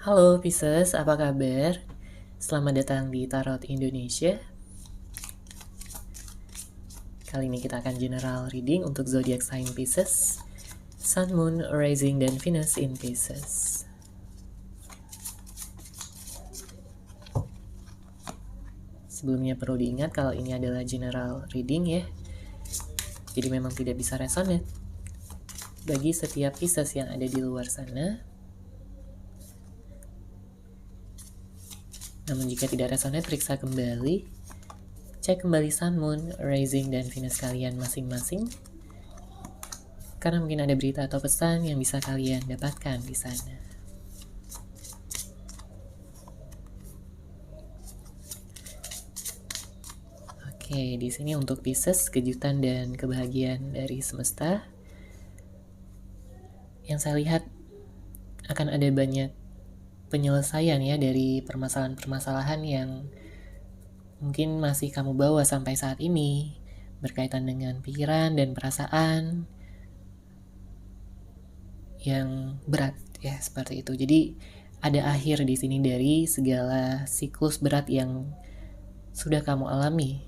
Halo Pisces, apa kabar? Selamat datang di Tarot Indonesia. Kali ini kita akan general reading untuk zodiak sign Pisces, Sun, Moon, Rising, dan Venus in Pisces. Sebelumnya perlu diingat kalau ini adalah general reading ya, jadi memang tidak bisa resonate bagi setiap Pisces yang ada di luar sana. Namun jika tidak resonate, periksa kembali, cek kembali Sun, Moon, Rising, dan Venus kalian masing-masing, karena mungkin ada berita atau pesan yang bisa kalian dapatkan di sana. Oke, di sini untuk Pisces, kejutan dan kebahagiaan dari semesta. Yang saya lihat akan ada banyak penyelesaian ya dari permasalahan-permasalahan yang mungkin masih kamu bawa sampai saat ini, berkaitan dengan pikiran dan perasaan yang berat ya, seperti itu. Jadi ada akhir di sini dari segala siklus berat yang sudah kamu alami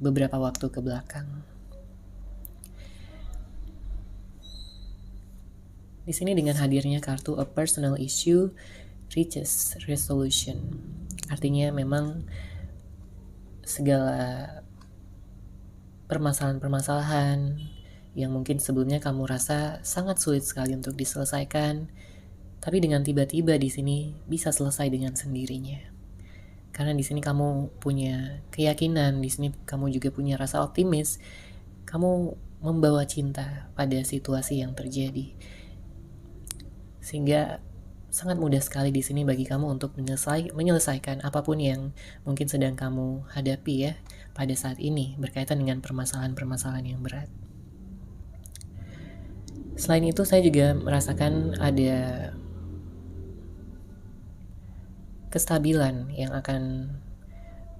beberapa waktu ke belakang. Di sini dengan hadirnya kartu A Personal Issue Reaches Resolution. Artinya memang segala permasalahan-permasalahan yang mungkin sebelumnya kamu rasa sangat sulit sekali untuk diselesaikan, tapi dengan tiba-tiba di sini bisa selesai dengan sendirinya. Karena di sini kamu punya keyakinan, di sini kamu juga punya rasa optimis, kamu membawa cinta pada situasi yang terjadi. Sehingga sangat mudah sekali di sini bagi kamu untuk menyelesaikan apapun yang mungkin sedang kamu hadapi ya pada saat ini berkaitan dengan permasalahan-permasalahan yang berat. Selain itu saya juga merasakan ada kestabilan yang akan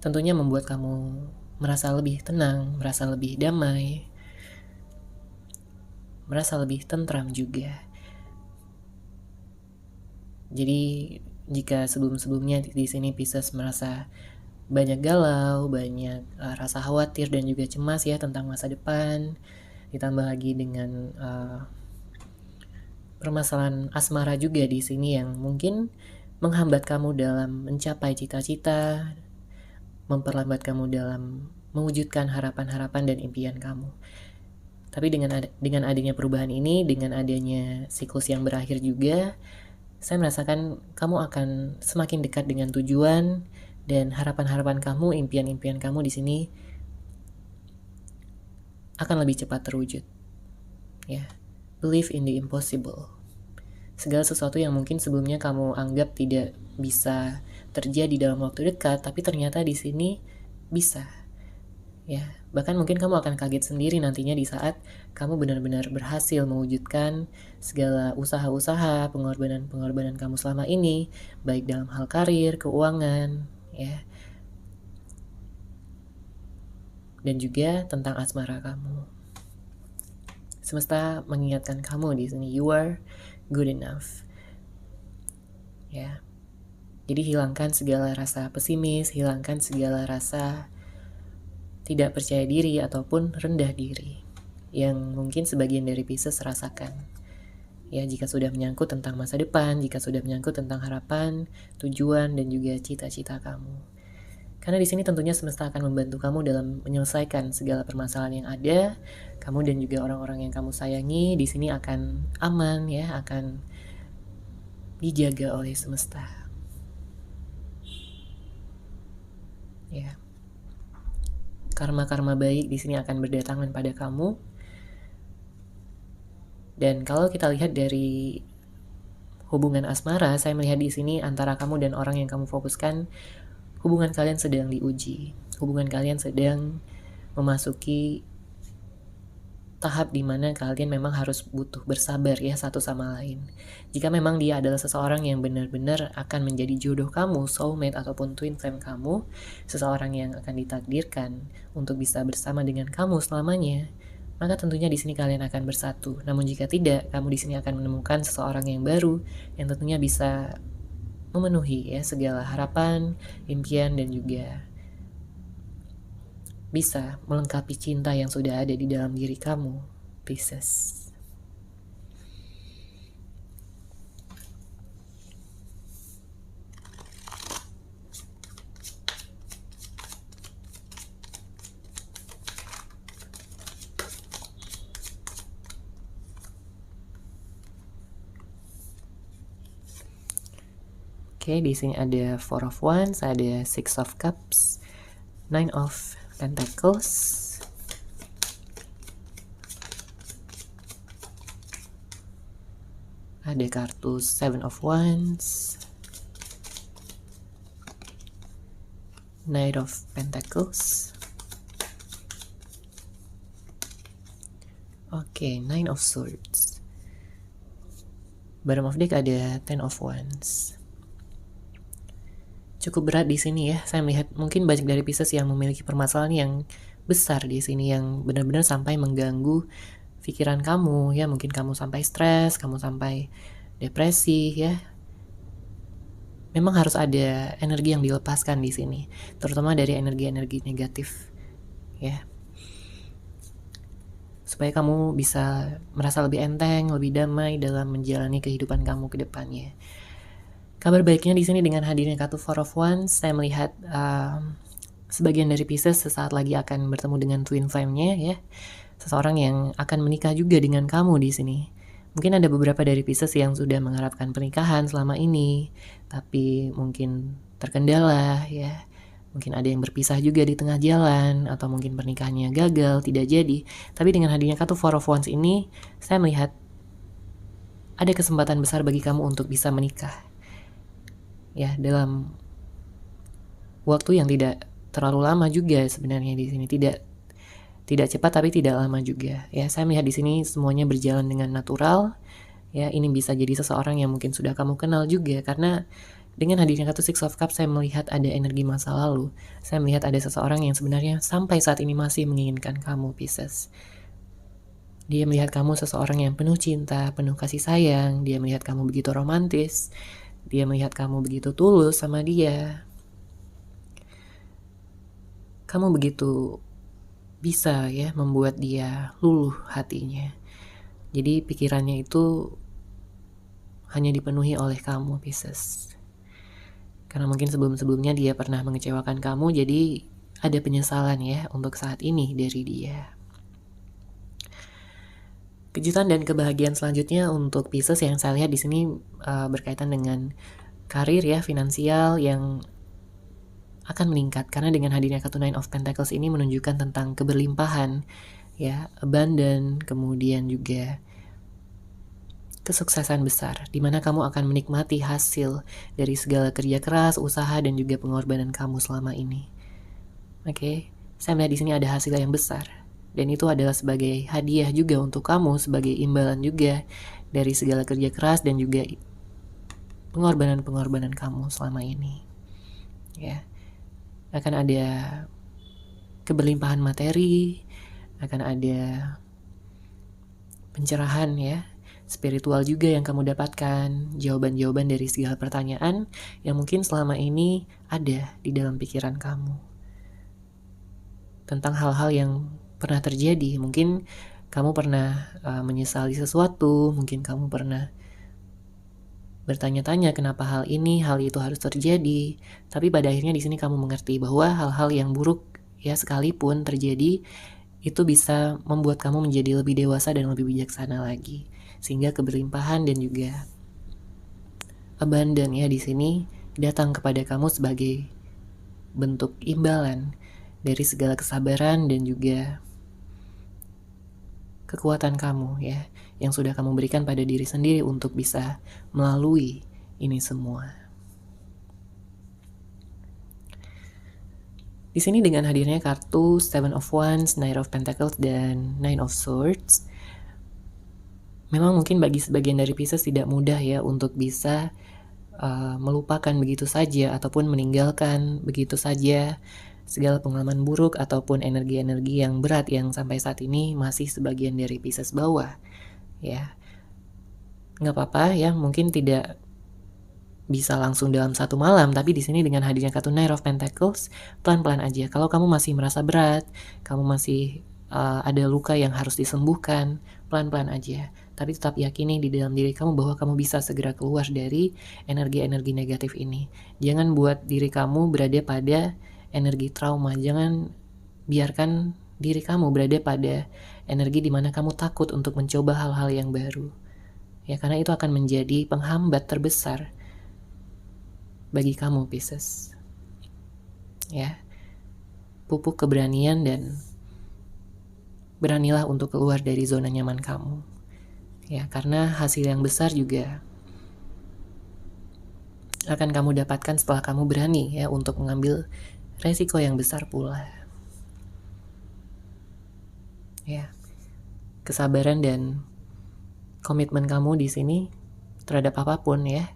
tentunya membuat kamu merasa lebih tenang, merasa lebih damai, merasa lebih tentram juga. Jadi jika sebelum-sebelumnya di sini Pisces merasa banyak galau, banyak rasa khawatir dan juga cemas ya tentang masa depan, ditambah lagi dengan permasalahan asmara juga di sini yang mungkin menghambat kamu dalam mencapai cita-cita, memperlambat kamu dalam mewujudkan harapan-harapan dan impian kamu. Tapi dengan adanya perubahan ini, dengan adanya siklus yang berakhir juga, saya merasakan kamu akan semakin dekat dengan tujuan dan harapan-harapan kamu, impian-impian kamu di sini akan lebih cepat terwujud. Ya, believe in the impossible. Segala sesuatu yang mungkin sebelumnya kamu anggap tidak bisa terjadi dalam waktu dekat, tapi ternyata di sini bisa. Ya, bahkan mungkin kamu akan kaget sendiri nantinya di saat kamu benar-benar berhasil mewujudkan segala usaha-usaha, pengorbanan-pengorbanan kamu selama ini, baik dalam hal karir, keuangan, ya, dan juga tentang asmara kamu. Semesta mengingatkan kamu di sini, you are good enough. Ya, jadi hilangkan segala rasa pesimis, hilangkan segala rasa tidak percaya diri ataupun rendah diri yang mungkin sebagian dari Pisces rasakan. Ya, jika sudah menyangkut tentang masa depan, jika sudah menyangkut tentang harapan, tujuan, dan juga cita-cita kamu. Karena di sini tentunya semesta akan membantu kamu dalam menyelesaikan segala permasalahan yang ada. Kamu dan juga orang-orang yang kamu sayangi di sini akan aman ya, akan dijaga oleh semesta. Ya. Karma-karma baik di sini akan berdatangan pada kamu. Dan kalau kita lihat dari hubungan asmara, saya melihat di sini antara kamu dan orang yang kamu fokuskan, hubungan kalian sedang diuji. Hubungan kalian sedang memasuki tahap di mana kalian memang harus butuh bersabar ya satu sama lain. Jika memang dia adalah seseorang yang benar-benar akan menjadi jodoh kamu, soulmate ataupun twin flame kamu, seseorang yang akan ditakdirkan untuk bisa bersama dengan kamu selamanya, maka tentunya di sini kalian akan bersatu. Namun jika tidak, kamu di sini akan menemukan seseorang yang baru yang tentunya bisa memenuhi ya segala harapan, impian, dan juga bisa melengkapi cinta yang sudah ada di dalam diri kamu, Pisces. Oke, di sini ada Four of Wands, ada Six of Cups, Nine of Pentacles, ada kartu Seven of Wands, Knight of Pentacles. Oke, Nine of Swords. Bottom of deck ada Ten of Wands. Cukup berat di sini ya. Saya melihat mungkin banyak dari Pisces yang memiliki permasalahan yang besar di sini, yang benar-benar sampai mengganggu pikiran kamu ya. Mungkin kamu sampai stres, kamu sampai depresi ya. Memang harus ada energi yang dilepaskan di sini, terutama dari energi-energi negatif ya. Supaya kamu bisa merasa lebih enteng, lebih damai dalam menjalani kehidupan kamu ke depannya. Kabar baiknya di sini dengan hadirnya kartu Four of Wands, saya melihat sebagian dari Pisces sesaat lagi akan bertemu dengan twin flame-nya ya. Seseorang yang akan menikah juga dengan kamu di sini. Mungkin ada beberapa dari Pisces yang sudah mengharapkan pernikahan selama ini, tapi mungkin terkendala ya. Mungkin ada yang berpisah juga di tengah jalan, atau mungkin pernikahannya gagal, tidak jadi. Tapi dengan hadirnya kartu Four of Wands ini, saya melihat ada kesempatan besar bagi kamu untuk bisa menikah. Ya, dalam waktu yang tidak terlalu lama juga sebenarnya di sini. Tidak cepat tapi tidak lama juga. Ya, saya melihat di sini semuanya berjalan dengan natural. Ya, ini bisa jadi seseorang yang mungkin sudah kamu kenal juga, karena dengan hadirnya kartu Six of Cups, saya melihat ada energi masa lalu. Saya melihat ada seseorang yang sebenarnya sampai saat ini masih menginginkan kamu, Pisces. Dia melihat kamu seseorang yang penuh cinta, penuh kasih sayang. Dia melihat kamu begitu romantis. Dia melihat kamu begitu tulus sama dia. Kamu begitu bisa ya membuat dia luluh hatinya. Jadi pikirannya itu hanya dipenuhi oleh kamu, Pisces. Karena mungkin sebelum-sebelumnya dia pernah mengecewakan kamu, jadi ada penyesalan ya untuk saat ini dari dia. Kejutan dan kebahagiaan selanjutnya untuk Pisces yang saya lihat di sini berkaitan dengan karir ya, finansial yang akan meningkat, karena dengan hadirnya kartu Nine of Pentacles ini menunjukkan tentang keberlimpahan ya, abundant, kemudian juga kesuksesan besar, di mana kamu akan menikmati hasil dari segala kerja keras, usaha, dan juga pengorbanan kamu selama ini. Oke, saya melihat di sini ada hasil yang besar. Dan itu adalah sebagai hadiah juga untuk kamu, sebagai imbalan juga dari segala kerja keras dan juga pengorbanan-pengorbanan kamu selama ini. Ya, akan ada keberlimpahan materi, akan ada pencerahan ya, spiritual juga yang kamu dapatkan, jawaban-jawaban dari segala pertanyaan yang mungkin selama ini ada di dalam pikiran kamu. Tentang hal-hal yang pernah terjadi, mungkin kamu pernah menyesali sesuatu, mungkin kamu pernah bertanya-tanya kenapa hal ini, hal itu harus terjadi. Tapi pada akhirnya di sini kamu mengerti bahwa hal-hal yang buruk ya sekalipun terjadi, itu bisa membuat kamu menjadi lebih dewasa dan lebih bijaksana lagi. Sehingga keberlimpahan dan juga abundant ya di sini datang kepada kamu sebagai bentuk imbalan dari segala kesabaran dan juga kekuatan kamu ya, yang sudah kamu berikan pada diri sendiri untuk bisa melalui ini semua. Di sini dengan hadirnya kartu Seven of Wands, Knight of Pentacles, dan Nine of Swords, memang mungkin bagi sebagian dari Pisces tidak mudah ya untuk bisa melupakan begitu saja ataupun meninggalkan begitu saja segala pengalaman buruk ataupun energi-energi yang berat yang sampai saat ini masih sebagian dari Pisces bawa ya. Nggak apa-apa ya, mungkin tidak bisa langsung dalam satu malam, tapi di sini dengan hadirnya kartu Knight of Pentacles, pelan-pelan aja. Kalau kamu masih merasa berat, kamu masih ada luka yang harus disembuhkan, pelan-pelan aja. Tapi tetap yakini di dalam diri kamu bahwa kamu bisa segera keluar dari energi-energi negatif ini. Jangan buat diri kamu berada pada energi trauma. Jangan biarkan diri kamu berada pada energi di mana kamu takut untuk mencoba hal-hal yang baru. Ya, karena itu akan menjadi penghambat terbesar bagi kamu, Pisces. Ya, pupuk keberanian dan beranilah untuk keluar dari zona nyaman kamu. Ya, karena hasil yang besar juga akan kamu dapatkan setelah kamu berani ya untuk mengambil resiko yang besar pula. Ya, kesabaran dan komitmen kamu di sini terhadap apapun ya,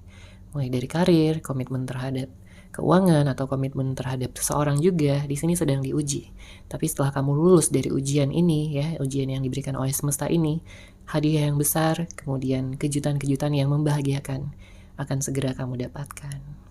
mulai dari karir, komitmen terhadap keuangan, atau komitmen terhadap seseorang juga di sini sedang diuji. Tapi setelah kamu lulus dari ujian ini ya, ujian yang diberikan oleh semesta ini, hadiah yang besar, kemudian kejutan-kejutan yang membahagiakan akan segera kamu dapatkan.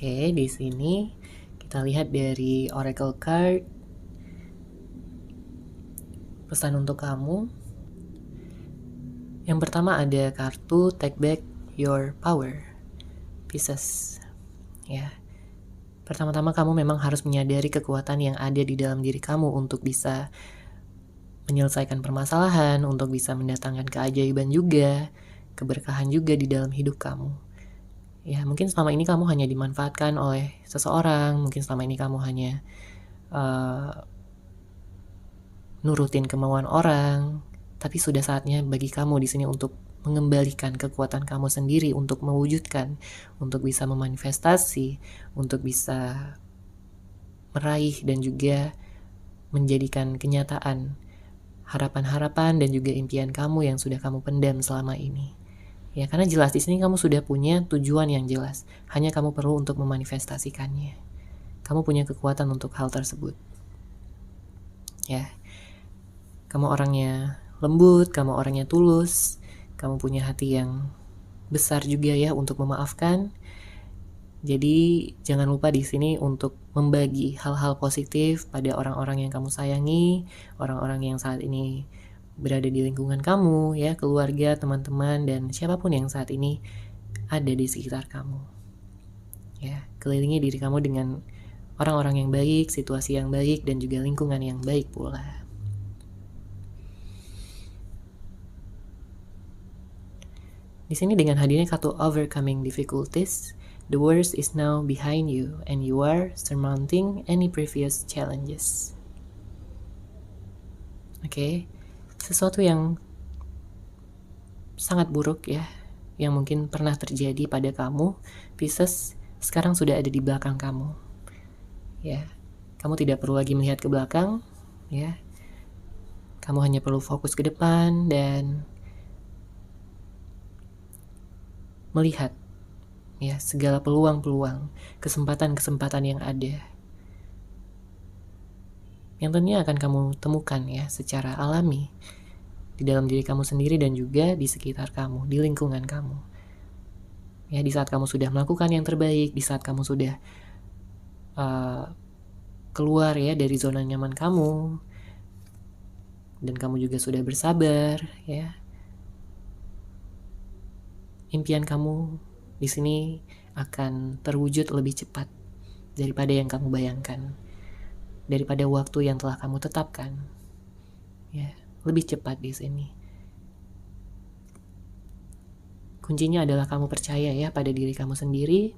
Oke, di sini kita lihat dari Oracle Card. Pesan untuk kamu. Yang pertama ada kartu Take Back Your Power, Pisces. Ya. Pertama-tama kamu memang harus menyadari kekuatan yang ada di dalam diri kamu untuk bisa menyelesaikan permasalahan, untuk bisa mendatangkan keajaiban juga, keberkahan juga di dalam hidup kamu. Ya, mungkin selama ini kamu hanya dimanfaatkan oleh seseorang, mungkin selama ini kamu hanya nurutin kemauan orang, tapi sudah saatnya bagi kamu di sini untuk mengembalikan kekuatan kamu sendiri untuk mewujudkan, untuk bisa memanifestasi, untuk bisa meraih dan juga menjadikan kenyataan harapan-harapan dan juga impian kamu yang sudah kamu pendam selama ini. Ya, karena jelas di sini kamu sudah punya tujuan yang jelas. Hanya kamu perlu untuk memanifestasikannya. Kamu punya kekuatan untuk hal tersebut. Ya. Kamu orangnya lembut, kamu orangnya tulus, kamu punya hati yang besar juga ya untuk memaafkan. Jadi jangan lupa di sini untuk membagi hal-hal positif pada orang-orang yang kamu sayangi, orang-orang yang saat ini berada di lingkungan kamu, ya, keluarga, teman-teman, dan siapapun yang saat ini ada di sekitar kamu. Ya, kelilingi diri kamu dengan orang-orang yang baik, situasi yang baik, dan juga lingkungan yang baik pula. Di sini dengan hadirnya kartu Overcoming Difficulties, the worst is now behind you, and you are surmounting any previous challenges. Oke. Sesuatu yang sangat buruk ya, yang mungkin pernah terjadi pada kamu, Pisces, sekarang sudah ada di belakang kamu. Ya, kamu tidak perlu lagi melihat ke belakang, ya. Kamu hanya perlu fokus ke depan dan melihat ya segala peluang-peluang, kesempatan-kesempatan yang ada. Yang tentunya akan kamu temukan ya secara alami di dalam diri kamu sendiri dan juga di sekitar kamu, di lingkungan kamu. Ya, di saat kamu sudah melakukan yang terbaik, di saat kamu sudah keluar ya dari zona nyaman kamu, dan kamu juga sudah bersabar, ya. Impian kamu di sini akan terwujud lebih cepat daripada yang kamu bayangkan, daripada waktu yang telah kamu tetapkan. ya, lebih cepat di sini. Kuncinya adalah kamu percaya ya pada diri kamu sendiri,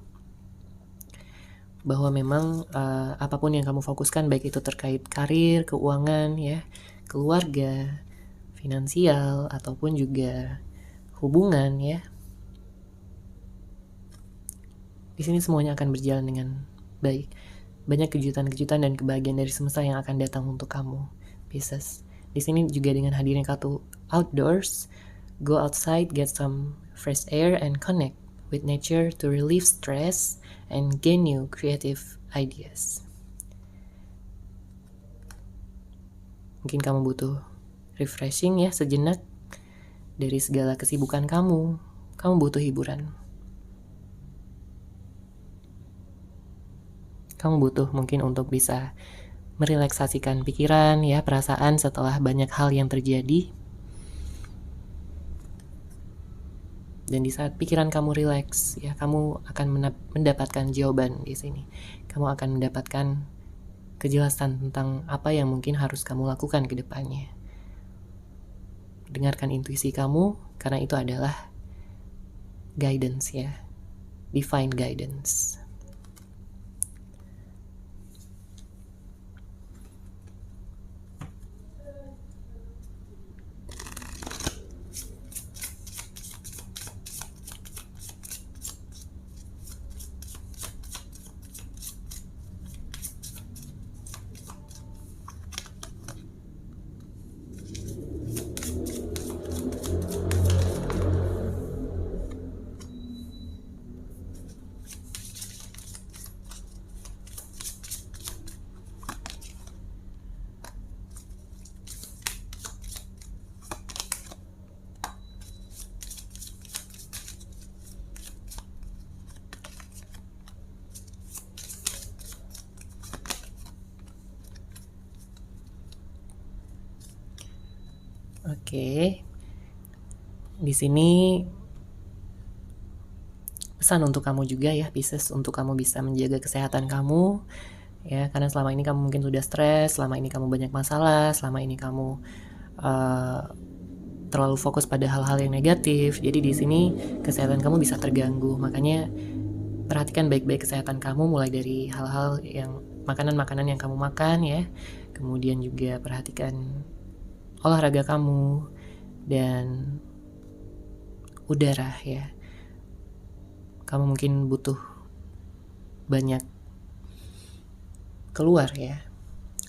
bahwa memang apapun yang kamu fokuskan, baik itu terkait karir, keuangan, ya, keluarga, finansial, ataupun juga hubungan, ya, di sini semuanya akan berjalan dengan baik. Banyak kejutan-kejutan dan kebahagiaan dari semesta yang akan datang untuk kamu, Pisces. Di sini juga dengan hadirnya kartu outdoors, go outside, get some fresh air, and connect with nature to relieve stress and gain new creative ideas. Mungkin kamu butuh refreshing ya, sejenak dari segala kesibukan kamu. Kamu butuh hiburan. Kamu butuh mungkin untuk bisa merelaksasikan pikiran ya, perasaan setelah banyak hal yang terjadi. Dan di saat pikiran kamu rileks, ya, kamu akan mendapatkan jawaban di sini. Kamu akan mendapatkan kejelasan tentang apa yang mungkin harus kamu lakukan ke depannya. Dengarkan intuisi kamu, karena itu adalah guidance ya, divine guidance. Oke. Di sini pesan untuk kamu juga ya, Pisces, untuk kamu bisa menjaga kesehatan kamu ya, karena selama ini kamu mungkin sudah stres, selama ini kamu banyak masalah, selama ini kamu terlalu fokus pada hal-hal yang negatif. Jadi di sini kesehatan kamu bisa terganggu. Makanya perhatikan baik-baik kesehatan kamu, mulai dari hal-hal yang makanan-makanan yang kamu makan ya. Kemudian juga perhatikan olahraga kamu dan udara ya. Kamu mungkin butuh banyak keluar ya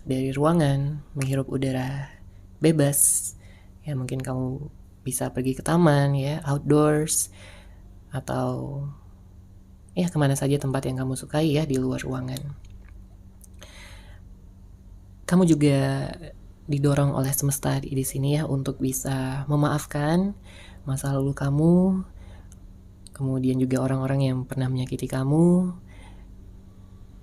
dari ruangan, menghirup udara bebas ya. Mungkin kamu bisa pergi ke taman ya, outdoors, atau ya kemana saja tempat yang kamu sukai ya di luar ruangan. Kamu juga didorong oleh semesta di sini ya untuk bisa memaafkan masa lalu kamu, kemudian juga orang-orang yang pernah menyakiti kamu.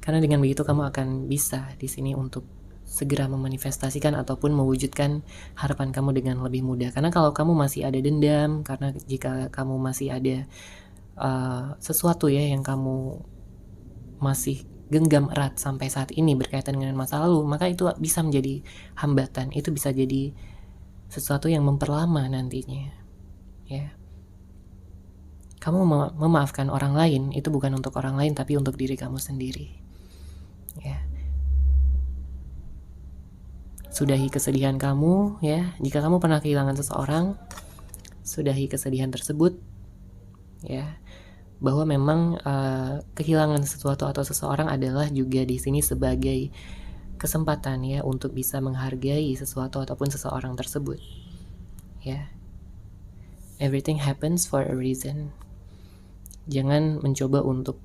Karena dengan begitu kamu akan bisa di sini untuk segera memanifestasikan ataupun mewujudkan harapan kamu dengan lebih mudah. Karena kalau kamu masih ada dendam, karena jika kamu masih ada sesuatu ya yang kamu masih genggam erat sampai saat ini berkaitan dengan masa lalu, maka itu bisa menjadi hambatan, itu bisa jadi sesuatu yang memperlama nantinya ya. Kamu memaafkan orang lain, itu bukan untuk orang lain tapi untuk diri kamu sendiri ya. Sudahi kesedihan kamu ya. Jika kamu pernah kehilangan seseorang, sudahi kesedihan tersebut ya. Bahwa memang kehilangan sesuatu atau seseorang adalah juga di sini sebagai kesempatan ya untuk bisa menghargai sesuatu ataupun seseorang tersebut ya. Everything happens for a reason. Jangan mencoba untuk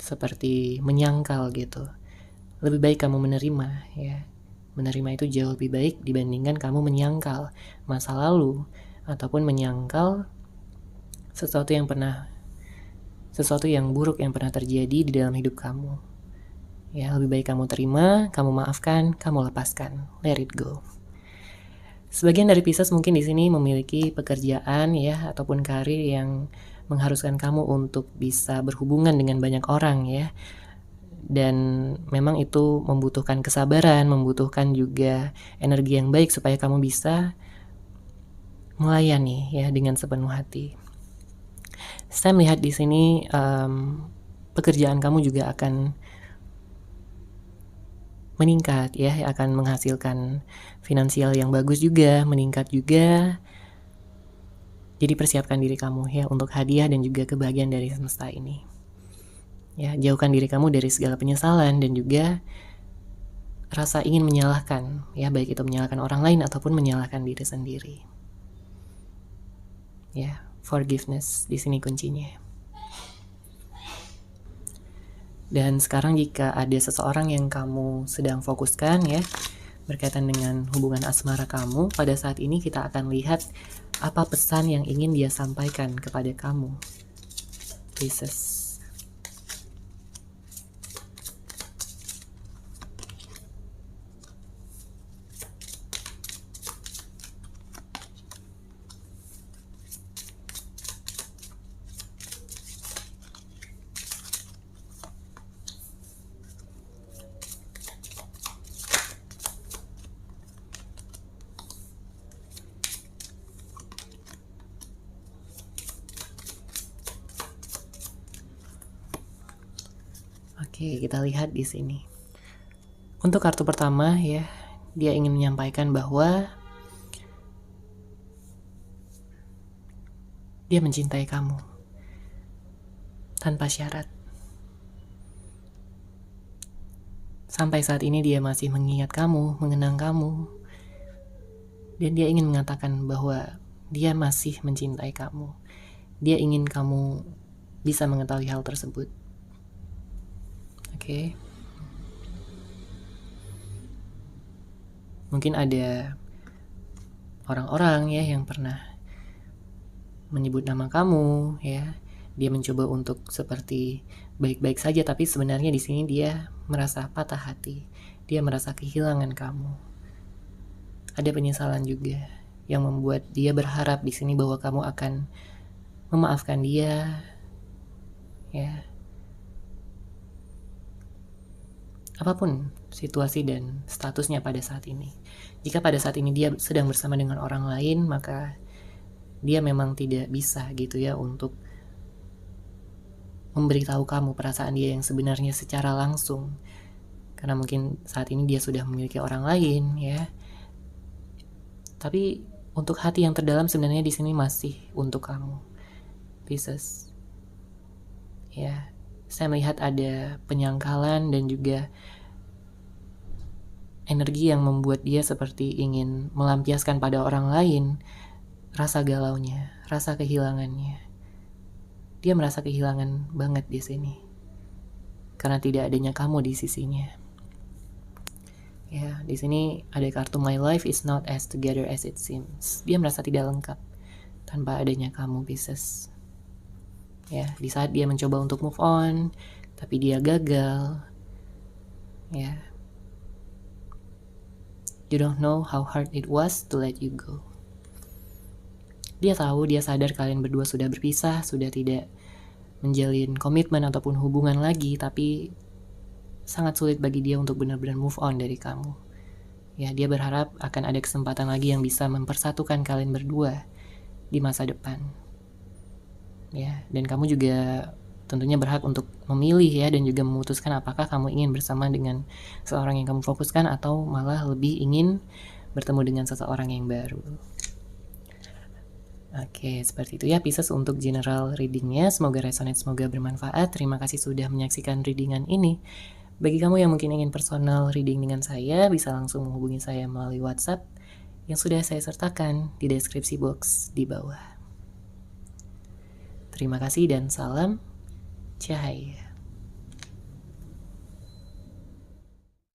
seperti menyangkal gitu. Lebih baik kamu menerima ya. Menerima itu jauh lebih baik dibandingkan kamu menyangkal masa lalu ataupun menyangkal sesuatu yang buruk yang pernah terjadi di dalam hidup kamu. Ya, lebih baik kamu terima, kamu maafkan, kamu lepaskan. Let it go. Sebagian dari Pisces mungkin di sini memiliki pekerjaan ya ataupun karir yang mengharuskan kamu untuk bisa berhubungan dengan banyak orang ya. Dan memang itu membutuhkan kesabaran, membutuhkan juga energi yang baik supaya kamu bisa melayani ya dengan sepenuh hati. Saya melihat di sini pekerjaan kamu juga akan meningkat ya, akan menghasilkan finansial yang bagus juga, meningkat juga. Jadi persiapkan diri kamu ya untuk hadiah dan juga kebahagiaan dari semesta ini. Ya, jauhkan diri kamu dari segala penyesalan dan juga rasa ingin menyalahkan, ya baik itu menyalahkan orang lain ataupun menyalahkan diri sendiri. Ya, forgiveness di sini kuncinya. Dan sekarang jika ada seseorang yang kamu sedang fokuskan ya, berkaitan dengan hubungan asmara kamu, pada saat ini kita akan lihat apa pesan yang ingin dia sampaikan kepada kamu, Pisces. Oke, kita lihat di sini. Untuk kartu pertama ya, dia ingin menyampaikan bahwa dia mencintai kamu tanpa syarat. Sampai saat ini dia masih mengingat kamu, mengenang kamu. Dan dia ingin mengatakan bahwa dia masih mencintai kamu. Dia ingin kamu bisa mengetahui hal tersebut. Oke. Mungkin ada orang-orang ya yang pernah menyebut nama kamu ya. Dia mencoba untuk seperti baik-baik saja, tapi sebenarnya di sini dia merasa patah hati. Dia merasa kehilangan kamu. Ada penyesalan juga yang membuat dia berharap di sini bahwa kamu akan memaafkan dia. Ya. Apapun situasi dan statusnya pada saat ini. Jika pada saat ini dia sedang bersama dengan orang lain, maka dia memang tidak bisa gitu ya untuk memberitahu kamu perasaan dia yang sebenarnya secara langsung. Karena mungkin saat ini dia sudah memiliki orang lain ya. Tapi untuk hati yang terdalam sebenarnya di sini masih untuk kamu, Pisces. Ya, saya melihat ada penyangkalan dan juga energi yang membuat dia seperti ingin melampiaskan pada orang lain rasa galaunya, rasa kehilangannya. Dia merasa kehilangan banget di sini karena tidak adanya kamu di sisinya. Ya, di sini ada kartu My life is not as together as it seems. Dia merasa tidak lengkap tanpa adanya kamu, Pisces. Ya, di saat dia mencoba untuk move on, tapi dia gagal. Ya. You don't know how hard it was to let you go. Dia tahu, dia sadar kalian berdua sudah berpisah, sudah tidak menjalin komitmen ataupun hubungan lagi, tapi sangat sulit bagi dia untuk benar-benar move on dari kamu. Ya, dia berharap akan ada kesempatan lagi yang bisa mempersatukan kalian berdua di masa depan. Ya, dan kamu juga tentunya berhak untuk memilih ya, dan juga memutuskan apakah kamu ingin bersama dengan seorang yang kamu fokuskan atau malah lebih ingin bertemu dengan seseorang yang baru. Oke, seperti itu ya Pisces untuk general readingnya. Semoga resonate, semoga bermanfaat. Terima kasih sudah menyaksikan readingan ini. Bagi kamu yang mungkin ingin personal reading dengan saya, bisa langsung menghubungi saya melalui WhatsApp yang sudah saya sertakan di deskripsi box di bawah. Terima kasih dan salam cahaya.